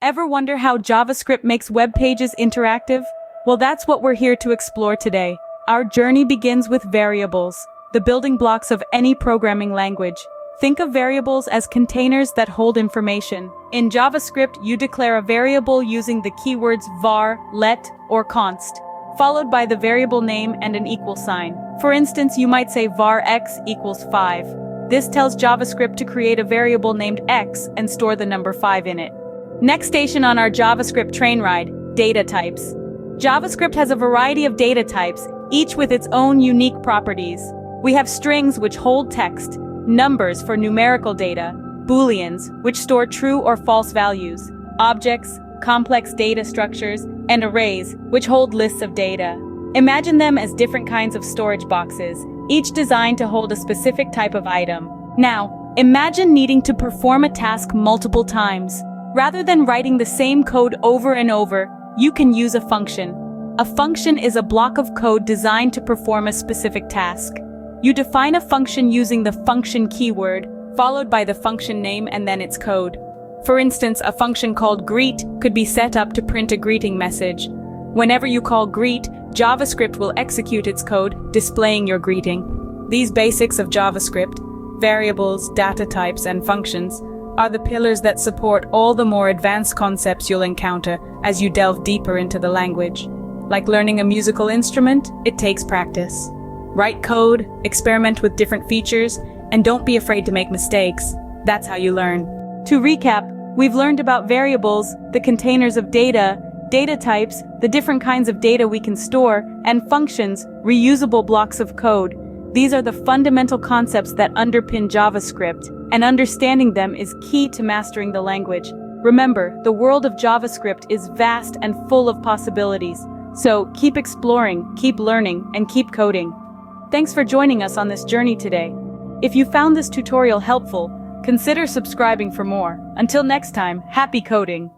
Ever wonder how JavaScript makes web pages interactive? Well, that's what we're here to explore today. Our journey begins with variables, the building blocks of any programming language. Think of variables as containers that hold information. In JavaScript, you declare a variable using the keywords var, let, or const, followed by the variable name and an equal sign. For instance, you might say var x equals 5. This tells JavaScript to create a variable named x and store the number 5 in it. Next station on our JavaScript train ride, data types. JavaScript has a variety of data types, each with its own unique properties. We have strings which hold text, numbers for numerical data, booleans, which store true or false values, objects, complex data structures, and arrays, which hold lists of data. Imagine them as different kinds of storage boxes, each designed to hold a specific type of item. Now, imagine needing to perform a task multiple times. Rather than writing the same code over and over, you can use a function. A function is a block of code designed to perform a specific task. You define a function using the function keyword, followed by the function name and then its code. For instance, a function called greet could be set up to print a greeting message. Whenever you call greet, JavaScript will execute its code, displaying your greeting. These basics of JavaScript, variables, data types, and functions, are the pillars that support all the more advanced concepts you'll encounter as you delve deeper into the language. Like learning a musical instrument, it takes practice. Write code, experiment with different features, and don't be afraid to make mistakes. That's how you learn. To recap, we've learned about variables, the containers of data, data types, the different kinds of data we can store, and functions, reusable blocks of code. These are the fundamental concepts that underpin JavaScript, and understanding them is key to mastering the language. Remember, the world of JavaScript is vast and full of possibilities. So keep exploring, keep learning, and keep coding. Thanks for joining us on this journey today. If you found this tutorial helpful, consider subscribing for more. Until next time, happy coding!